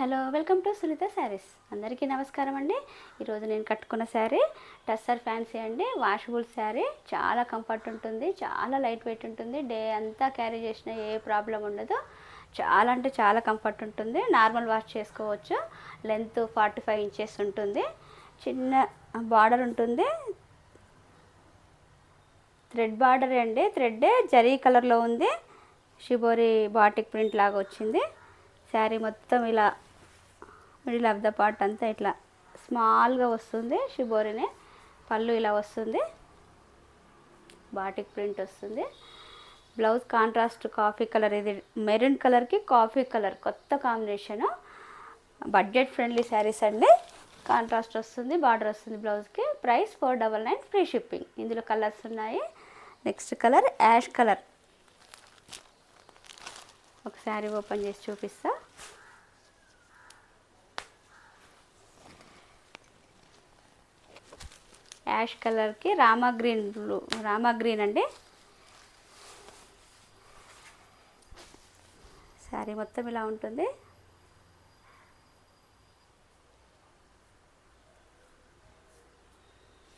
Hello, welcome to Sunitha Sarees. అందరికీ నమస్కారం అండి. ఈరోజు నేను కట్టుకున్న శారీ టస్సర్ ఫ్యాన్సీ అండి. వాషబుల్ శారీ, చాలా కంఫర్ట్ ఉంటుంది, చాలా లైట్ వెయిట్ ఉంటుంది. డే అంతా క్యారీ చేసిన ఏ ప్రాబ్లం ఉండదు. చాలా అంటే చాలా కంఫర్ట్ ఉంటుంది. నార్మల్ వాష్ చేసుకోవచ్చు. లెంత్ 45 ఇంచెస్ ఉంటుంది. చిన్న బార్డర్ ఉంటుంది. థ్రెడ్ బార్డర్ అండి. థ్రెడ్ జరీ కలర్లో ఉంది. షిబోరి బాటిక్ ప్రింట్ లాగా వచ్చింది. శారీ మొత్తం ఇలా మిడిల్ ఆఫ్ ద పార్ట్ అంతా ఇట్లా స్మాల్గా వస్తుంది. షిబోరిని పళ్ళు ఇలా వస్తుంది. బాటిక్ ప్రింట్ వస్తుంది. Blouse contrast coffee colour. ఇది మెరూన్ కలర్కి కాఫీ కలర్ కొత్త కాంబినేషను. బడ్జెట్ ఫ్రెండ్లీ శారీస్ అండి. కాంట్రాస్ట్ వస్తుంది, బార్డర్ వస్తుంది బ్లౌజ్కి. Price 499 free shipping. ఇందులో కలర్స్ ఉన్నాయి. Next colour ash colour. ఒక శారీ ఓపెన్ చేసి చూపిస్తా. యాష్ కలర్కి Rama green blue, Rama green అండి. శారీ మొత్తం ఇలా ఉంటుంది.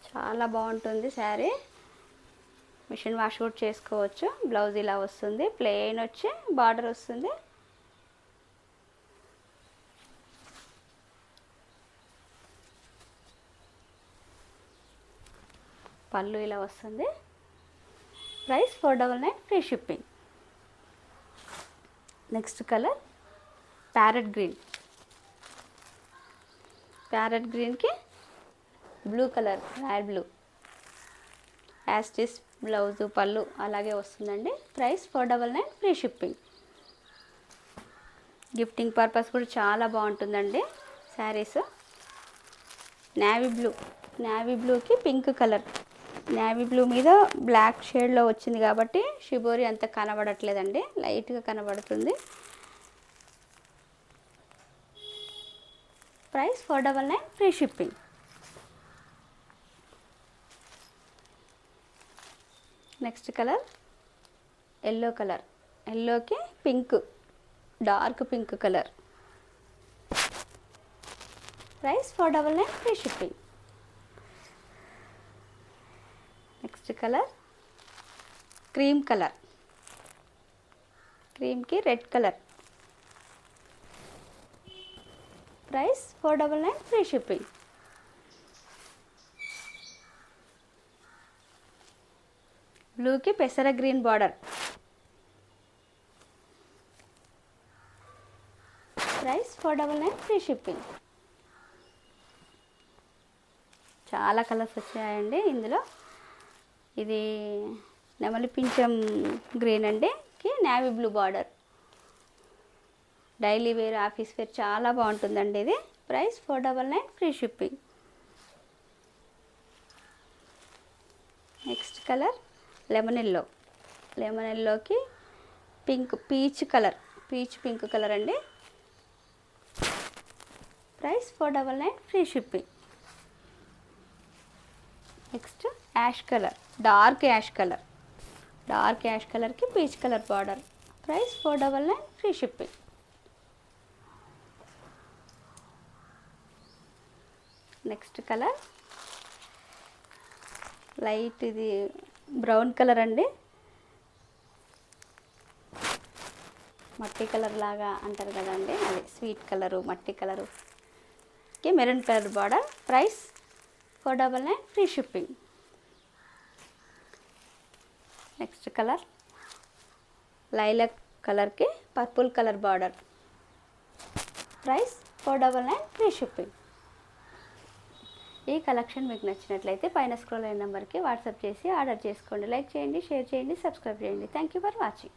చాలా బాగుంటుంది శారీ. మిషన్ వాష్ కూడా చేసుకోవచ్చు. బ్లౌజ్ ఇలా వస్తుంది. ప్లెయిన్ వచ్చి బార్డర్ వస్తుంది. పళ్ళు ఇలా వస్తుంది. Price 499 free shipping. Next colour parrot green. Parrot గ్రీన్కి blue colour, royal blue. As it is blouse పళ్ళు అలాగే వస్తుందండి. Price 499 free shipping. Gifting purpose కూడా చాలా బాగుంటుందండి శారీస్. నేవీ బ్లూ, నేవీ బ్లూకి పింక్ కలర్. నేవీ బ్లూ మీద బ్లాక్ షేడ్లో వచ్చింది కాబట్టి షిబోరి అంత కనబడట్లేదండి, లైట్గా కనబడుతుంది. Price 499 free shipping. Next colour yellow colour. ఎల్లోకి pink, dark pink colour. Price 499 free shipping. Next colour cream colour. క్రీమ్కి red colour. Price 499 free shipping. బ్లూకి పెసర green border. Price 499 free shipping. చాలా కలర్స్ వచ్చాయండి ఇందులో. ఇది నెమలి పింఛం గ్రీన్ అండి కి navy blue border. Daily wear, office wear చాలా బాగుంటుందండి ఇది. Price 499 free shipping. Next colour lemon yellow. Lemon ఎల్లోకి pink, peach colour, peach pink colour అండి. Price 499 free shipping. Next ash colour, dark ash colour. Dark ash కలర్కి peach colour border. Price 499 free shipping. Next colour light, ఇది brown colour అండి. మట్టి colour లాగా అంటారు కదండి, అదే స్వీట్ కలరు, మట్టి కలరుకి maroon colour border. Price 499 free shipping. Next colour lilac కలర్కి purple colour border. Price 499 free shipping. ఈ కలెక్షన్ మీకు నచ్చినట్లయితే పైన స్క్రోల్ అయిన నెంబర్కి వాట్సాప్ చేసి ఆర్డర్ చేసుకోండి. లైక్ చేయండి, షేర్ చేయండి, సబ్స్క్రైబ్ చేయండి. Thank you for watching.